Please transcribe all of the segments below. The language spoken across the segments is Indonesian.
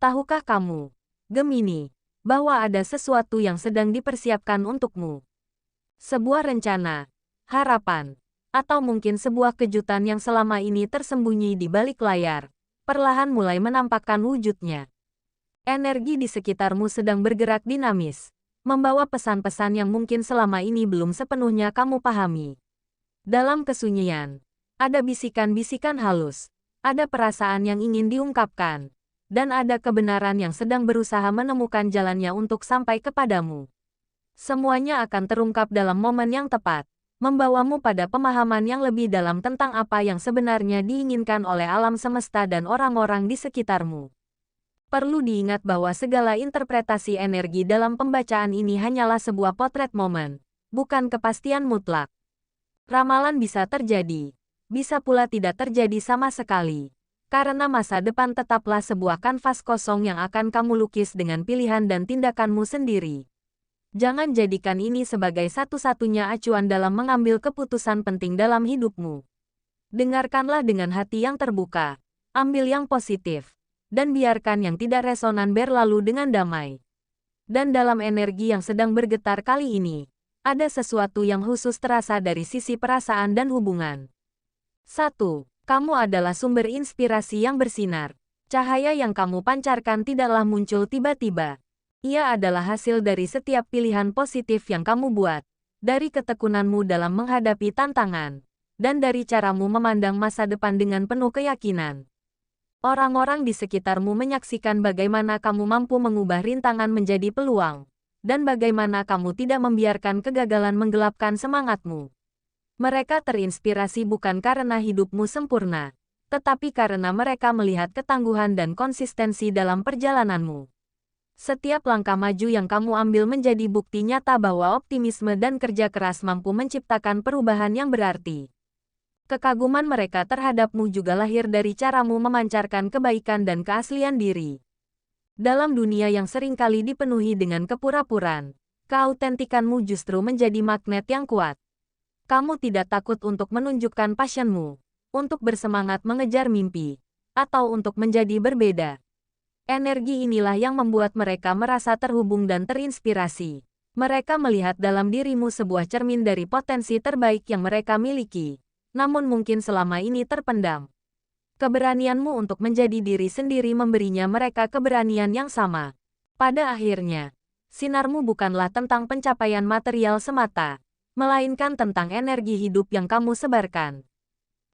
Tahukah kamu, Gemini, bahwa ada sesuatu yang sedang dipersiapkan untukmu? Sebuah rencana, harapan, atau mungkin sebuah kejutan yang selama ini tersembunyi di balik layar, perlahan mulai menampakkan wujudnya. Energi di sekitarmu sedang bergerak dinamis, membawa pesan-pesan yang mungkin selama ini belum sepenuhnya kamu pahami. Dalam kesunyian, ada bisikan-bisikan halus, ada perasaan yang ingin diungkapkan, dan ada kebenaran yang sedang berusaha menemukan jalannya untuk sampai kepadamu. Semuanya akan terungkap dalam momen yang tepat, membawamu pada pemahaman yang lebih dalam tentang apa yang sebenarnya diinginkan oleh alam semesta dan orang-orang di sekitarmu. Perlu diingat bahwa segala interpretasi energi dalam pembacaan ini hanyalah sebuah potret momen, bukan kepastian mutlak. Ramalan bisa terjadi, bisa pula tidak terjadi sama sekali, karena masa depan tetaplah sebuah kanvas kosong yang akan kamu lukis dengan pilihan dan tindakanmu sendiri. Jangan jadikan ini sebagai satu-satunya acuan dalam mengambil keputusan penting dalam hidupmu. Dengarkanlah dengan hati yang terbuka, ambil yang positif, dan biarkan yang tidak resonan berlalu dengan damai. Dan dalam energi yang sedang bergetar kali ini, ada sesuatu yang khusus terasa dari sisi perasaan dan hubungan. 1. Kamu adalah sumber inspirasi yang bersinar. Cahaya yang kamu pancarkan tidaklah muncul tiba-tiba. Ia adalah hasil dari setiap pilihan positif yang kamu buat, dari ketekunanmu dalam menghadapi tantangan, dan dari caramu memandang masa depan dengan penuh keyakinan. Orang-orang di sekitarmu menyaksikan bagaimana kamu mampu mengubah rintangan menjadi peluang, dan bagaimana kamu tidak membiarkan kegagalan menggelapkan semangatmu. Mereka terinspirasi bukan karena hidupmu sempurna, tetapi karena mereka melihat ketangguhan dan konsistensi dalam perjalananmu. Setiap langkah maju yang kamu ambil menjadi bukti nyata bahwa optimisme dan kerja keras mampu menciptakan perubahan yang berarti. Kekaguman mereka terhadapmu juga lahir dari caramu memancarkan kebaikan dan keaslian diri. Dalam dunia yang seringkali dipenuhi dengan kepura-puraan, keautentikanmu justru menjadi magnet yang kuat. Kamu tidak takut untuk menunjukkan passionmu, untuk bersemangat mengejar mimpi, atau untuk menjadi berbeda. Energi inilah yang membuat mereka merasa terhubung dan terinspirasi. Mereka melihat dalam dirimu sebuah cermin dari potensi terbaik yang mereka miliki, namun mungkin selama ini terpendam. Keberanianmu untuk menjadi diri sendiri memberinya mereka keberanian yang sama. Pada akhirnya, sinarmu bukanlah tentang pencapaian material semata, melainkan tentang energi hidup yang kamu sebarkan.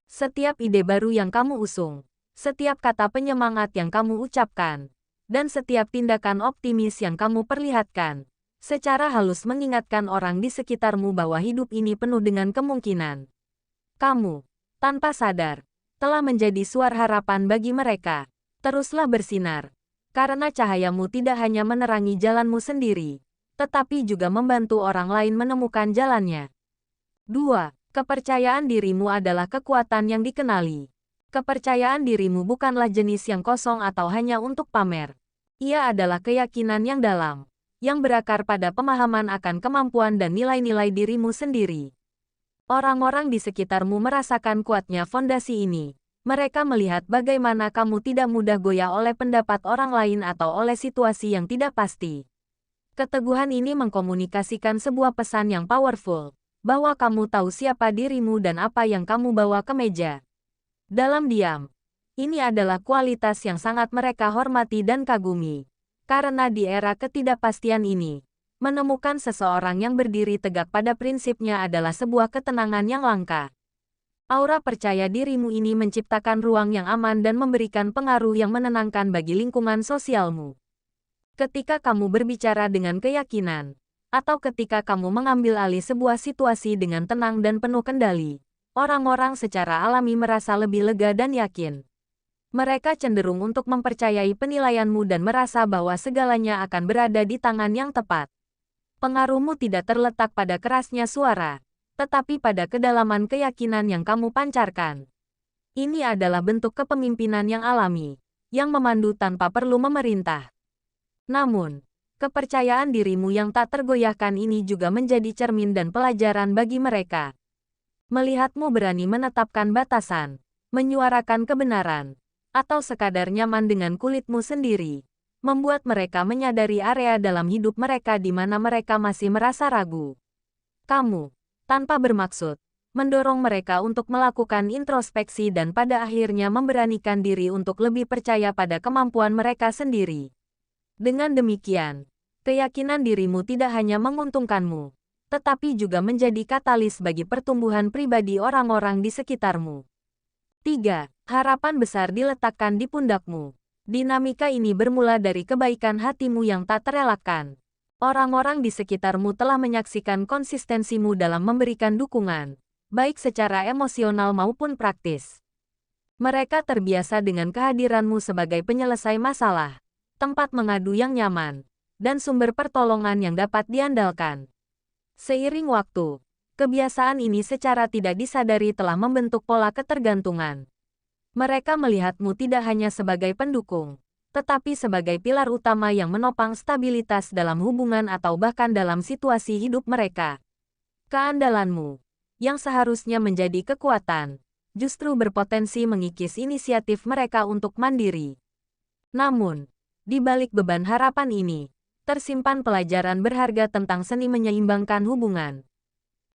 Setiap ide baru yang kamu usung, setiap kata penyemangat yang kamu ucapkan, dan setiap tindakan optimis yang kamu perlihatkan, secara halus mengingatkan orang di sekitarmu bahwa hidup ini penuh dengan kemungkinan. Kamu, tanpa sadar, telah menjadi suara harapan bagi mereka. Teruslah bersinar, karena cahayamu tidak hanya menerangi jalanmu sendiri, tetapi juga membantu orang lain menemukan jalannya. 2. Kepercayaan dirimu adalah kekuatan yang dikenali. Kepercayaan dirimu bukanlah jenis yang kosong atau hanya untuk pamer. Ia adalah keyakinan yang dalam, yang berakar pada pemahaman akan kemampuan dan nilai-nilai dirimu sendiri. Orang-orang di sekitarmu merasakan kuatnya fondasi ini. Mereka melihat bagaimana kamu tidak mudah goyah oleh pendapat orang lain atau oleh situasi yang tidak pasti. Keteguhan ini mengkomunikasikan sebuah pesan yang powerful, bahwa kamu tahu siapa dirimu dan apa yang kamu bawa ke meja. Dalam diam, ini adalah kualitas yang sangat mereka hormati dan kagumi. Karena di era ketidakpastian ini, menemukan seseorang yang berdiri tegak pada prinsipnya adalah sebuah ketenangan yang langka. Aura percaya dirimu ini menciptakan ruang yang aman dan memberikan pengaruh yang menenangkan bagi lingkungan sosialmu. Ketika kamu berbicara dengan keyakinan, atau ketika kamu mengambil alih sebuah situasi dengan tenang dan penuh kendali, orang-orang secara alami merasa lebih lega dan yakin. Mereka cenderung untuk mempercayai penilaianmu dan merasa bahwa segalanya akan berada di tangan yang tepat. Pengaruhmu tidak terletak pada kerasnya suara, tetapi pada kedalaman keyakinan yang kamu pancarkan. Ini adalah bentuk kepemimpinan yang alami, yang memandu tanpa perlu memerintah. Namun, kepercayaan dirimu yang tak tergoyahkan ini juga menjadi cermin dan pelajaran bagi mereka. Melihatmu berani menetapkan batasan, menyuarakan kebenaran, atau sekadar nyaman dengan kulitmu sendiri, membuat mereka menyadari area dalam hidup mereka di mana mereka masih merasa ragu. Kamu, tanpa bermaksud, mendorong mereka untuk melakukan introspeksi dan pada akhirnya memberanikan diri untuk lebih percaya pada kemampuan mereka sendiri. Dengan demikian, keyakinan dirimu tidak hanya menguntungkanmu, tetapi juga menjadi katalis bagi pertumbuhan pribadi orang-orang di sekitarmu. 3. Harapan besar diletakkan di pundakmu. Dinamika ini bermula dari kebaikan hatimu yang tak terelakkan. Orang-orang di sekitarmu telah menyaksikan konsistensimu dalam memberikan dukungan, baik secara emosional maupun praktis. Mereka terbiasa dengan kehadiranmu sebagai penyelesai masalah, tempat mengadu yang nyaman, dan sumber pertolongan yang dapat diandalkan. Seiring waktu, kebiasaan ini secara tidak disadari telah membentuk pola ketergantungan. Mereka melihatmu tidak hanya sebagai pendukung, tetapi sebagai pilar utama yang menopang stabilitas dalam hubungan atau bahkan dalam situasi hidup mereka. Keandalanmu, yang seharusnya menjadi kekuatan, justru berpotensi mengikis inisiatif mereka untuk mandiri. Namun, di balik beban harapan ini, tersimpan pelajaran berharga tentang seni menyeimbangkan hubungan.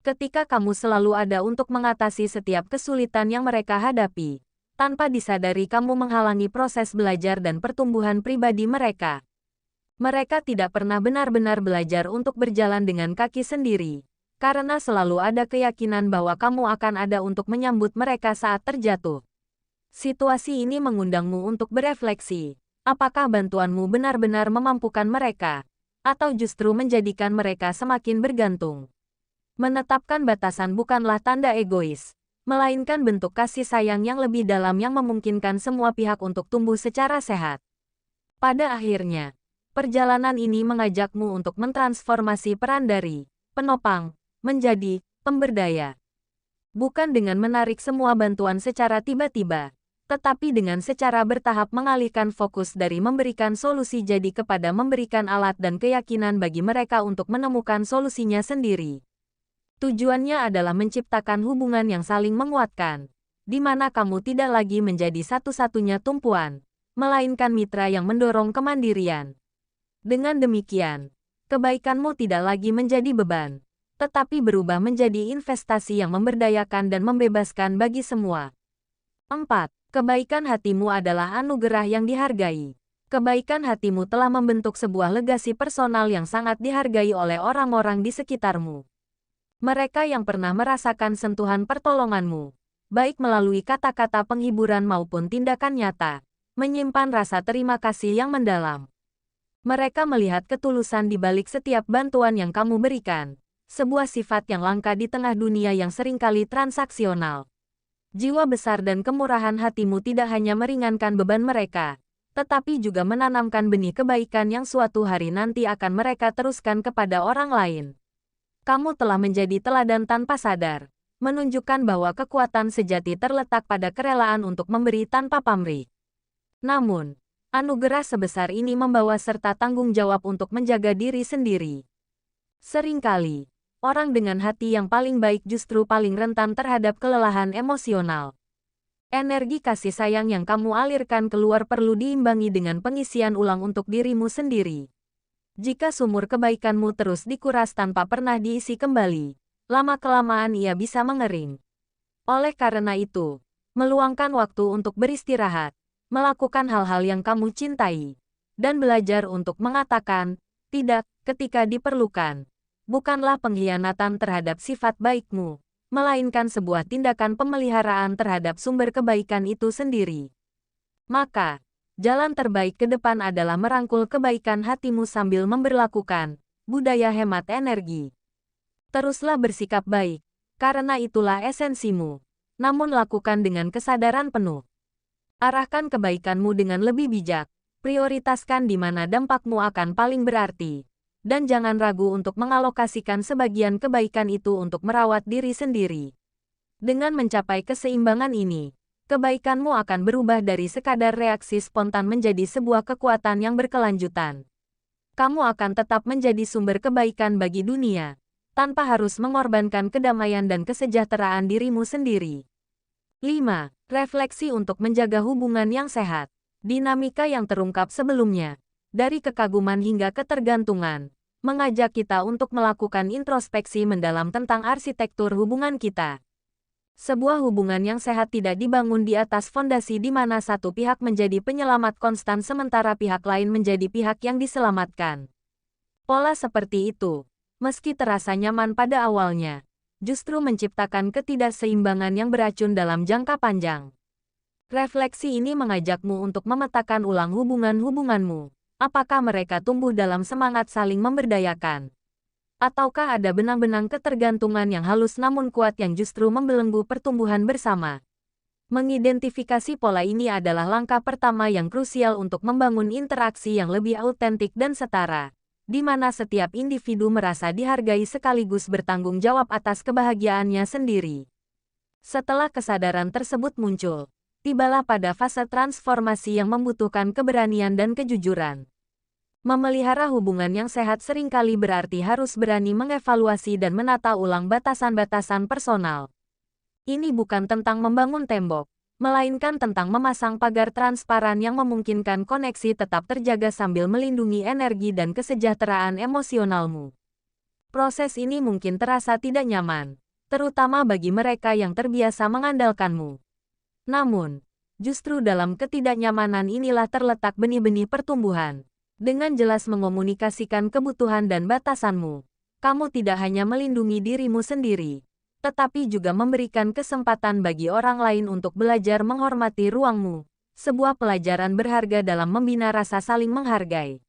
Ketika kamu selalu ada untuk mengatasi setiap kesulitan yang mereka hadapi, tanpa disadari kamu menghalangi proses belajar dan pertumbuhan pribadi mereka. Mereka tidak pernah benar-benar belajar untuk berjalan dengan kaki sendiri, karena selalu ada keyakinan bahwa kamu akan ada untuk menyambut mereka saat terjatuh. Situasi ini mengundangmu untuk berefleksi, apakah bantuanmu benar-benar memampukan mereka, atau justru menjadikan mereka semakin bergantung. Menetapkan batasan bukanlah tanda egois, melainkan bentuk kasih sayang yang lebih dalam yang memungkinkan semua pihak untuk tumbuh secara sehat. Pada akhirnya, perjalanan ini mengajakmu untuk mentransformasi peran dari penopang menjadi pemberdaya. Bukan dengan menarik semua bantuan secara tiba-tiba, tetapi dengan secara bertahap mengalihkan fokus dari memberikan solusi jadi kepada memberikan alat dan keyakinan bagi mereka untuk menemukan solusinya sendiri. Tujuannya adalah menciptakan hubungan yang saling menguatkan, di mana kamu tidak lagi menjadi satu-satunya tumpuan, melainkan mitra yang mendorong kemandirian. Dengan demikian, kebaikanmu tidak lagi menjadi beban, tetapi berubah menjadi investasi yang memberdayakan dan membebaskan bagi semua. 4. Kebaikan hatimu adalah anugerah yang dihargai. Kebaikan hatimu telah membentuk sebuah legasi personal yang sangat dihargai oleh orang-orang di sekitarmu. Mereka yang pernah merasakan sentuhan pertolonganmu, baik melalui kata-kata penghiburan maupun tindakan nyata, menyimpan rasa terima kasih yang mendalam. Mereka melihat ketulusan di balik setiap bantuan yang kamu berikan, sebuah sifat yang langka di tengah dunia yang seringkali transaksional. Jiwa besar dan kemurahan hatimu tidak hanya meringankan beban mereka, tetapi juga menanamkan benih kebaikan yang suatu hari nanti akan mereka teruskan kepada orang lain. Kamu telah menjadi teladan tanpa sadar, menunjukkan bahwa kekuatan sejati terletak pada kerelaan untuk memberi tanpa pamrih. Namun, anugerah sebesar ini membawa serta tanggung jawab untuk menjaga diri sendiri. Seringkali, orang dengan hati yang paling baik justru paling rentan terhadap kelelahan emosional. Energi kasih sayang yang kamu alirkan keluar perlu diimbangi dengan pengisian ulang untuk dirimu sendiri. Jika sumur kebaikanmu terus dikuras tanpa pernah diisi kembali, lama-kelamaan ia bisa mengering. Oleh karena itu, meluangkan waktu untuk beristirahat, melakukan hal-hal yang kamu cintai, dan belajar untuk mengatakan tidak ketika diperlukan, bukanlah pengkhianatan terhadap sifat baikmu, melainkan sebuah tindakan pemeliharaan terhadap sumber kebaikan itu sendiri. Maka, jalan terbaik ke depan adalah merangkul kebaikan hatimu sambil memberlakukan budaya hemat energi. Teruslah bersikap baik, karena itulah esensimu, namun lakukan dengan kesadaran penuh. Arahkan kebaikanmu dengan lebih bijak, prioritaskan di mana dampakmu akan paling berarti, dan jangan ragu untuk mengalokasikan sebagian kebaikan itu untuk merawat diri sendiri. Dengan mencapai keseimbangan ini, kebaikanmu akan berubah dari sekadar reaksi spontan menjadi sebuah kekuatan yang berkelanjutan. Kamu akan tetap menjadi sumber kebaikan bagi dunia, tanpa harus mengorbankan kedamaian dan kesejahteraan dirimu sendiri. 5. Refleksi untuk menjaga hubungan yang sehat. Dinamika yang terungkap sebelumnya, Dari kekaguman hingga ketergantungan, mengajak kita untuk melakukan introspeksi mendalam tentang arsitektur hubungan kita. Sebuah hubungan yang sehat tidak dibangun di atas fondasi di mana satu pihak menjadi penyelamat konstan sementara pihak lain menjadi pihak yang diselamatkan. Pola seperti itu, meski terasa nyaman pada awalnya, justru menciptakan ketidakseimbangan yang beracun dalam jangka panjang. Refleksi ini mengajakmu untuk memetakan ulang hubungan-hubunganmu. Apakah mereka tumbuh dalam semangat saling memberdayakan? Ataukah ada benang-benang ketergantungan yang halus namun kuat yang justru membelenggu pertumbuhan bersama? Mengidentifikasi pola ini adalah langkah pertama yang krusial untuk membangun interaksi yang lebih autentik dan setara, di mana setiap individu merasa dihargai sekaligus bertanggung jawab atas kebahagiaannya sendiri. Setelah kesadaran tersebut muncul, tibalah pada fase transformasi yang membutuhkan keberanian dan kejujuran. Memelihara hubungan yang sehat seringkali berarti harus berani mengevaluasi dan menata ulang batasan-batasan personal. Ini bukan tentang membangun tembok, melainkan tentang memasang pagar transparan yang memungkinkan koneksi tetap terjaga sambil melindungi energi dan kesejahteraan emosionalmu. Proses ini mungkin terasa tidak nyaman, terutama bagi mereka yang terbiasa mengandalkanmu. Namun, justru dalam ketidaknyamanan inilah terletak benih-benih pertumbuhan. Dengan jelas mengomunikasikan kebutuhan dan batasanmu, kamu tidak hanya melindungi dirimu sendiri, tetapi juga memberikan kesempatan bagi orang lain untuk belajar menghormati ruangmu, sebuah pelajaran berharga dalam membina rasa saling menghargai.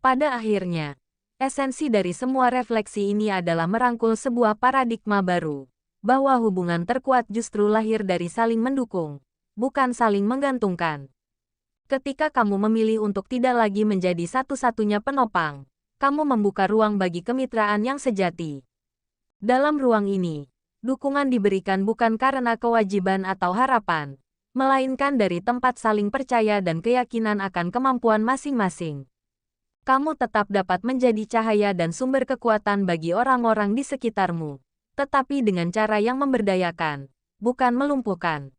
Pada akhirnya, esensi dari semua refleksi ini adalah merangkul sebuah paradigma baru, bahwa hubungan terkuat justru lahir dari saling mendukung, bukan saling menggantungkan. Ketika kamu memilih untuk tidak lagi menjadi satu-satunya penopang, kamu membuka ruang bagi kemitraan yang sejati. Dalam ruang ini, dukungan diberikan bukan karena kewajiban atau harapan, melainkan dari tempat saling percaya dan keyakinan akan kemampuan masing-masing. Kamu tetap dapat menjadi cahaya dan sumber kekuatan bagi orang-orang di sekitarmu, tetapi dengan cara yang memberdayakan, bukan melumpuhkan.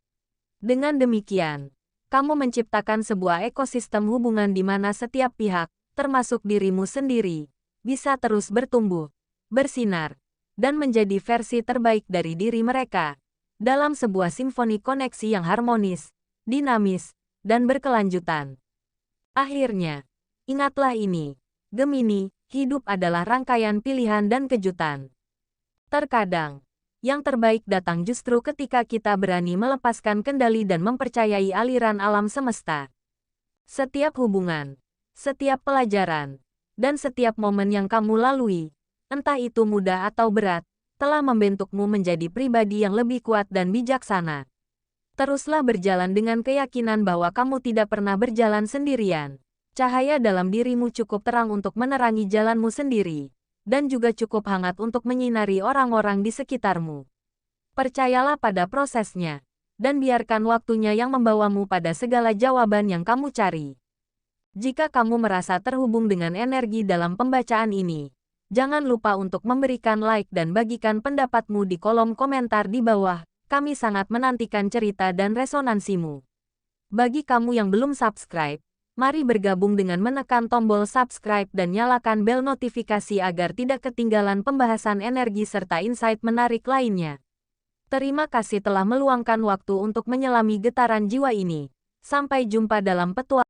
Dengan demikian, kamu menciptakan sebuah ekosistem hubungan di mana setiap pihak, termasuk dirimu sendiri, bisa terus bertumbuh, bersinar, dan menjadi versi terbaik dari diri mereka, dalam sebuah simfoni koneksi yang harmonis, dinamis, dan berkelanjutan. Akhirnya, ingatlah ini, Gemini, hidup adalah rangkaian pilihan dan kejutan. Terkadang, yang terbaik datang justru ketika kita berani melepaskan kendali dan mempercayai aliran alam semesta. Setiap hubungan, setiap pelajaran, dan setiap momen yang kamu lalui, entah itu mudah atau berat, telah membentukmu menjadi pribadi yang lebih kuat dan bijaksana. Teruslah berjalan dengan keyakinan bahwa kamu tidak pernah berjalan sendirian. Cahaya dalam dirimu cukup terang untuk menerangi jalanmu sendiri, dan juga cukup hangat untuk menyinari orang-orang di sekitarmu. Percayalah pada prosesnya, dan biarkan waktunya yang membawamu pada segala jawaban yang kamu cari. Jika kamu merasa terhubung dengan energi dalam pembacaan ini, jangan lupa untuk memberikan like dan bagikan pendapatmu di kolom komentar di bawah. Kami sangat menantikan cerita dan resonansimu. Bagi kamu yang belum subscribe, mari bergabung dengan menekan tombol subscribe dan nyalakan bel notifikasi agar tidak ketinggalan pembahasan energi serta insight menarik lainnya. Terima kasih telah meluangkan waktu untuk menyelami getaran jiwa ini. Sampai jumpa dalam petualangan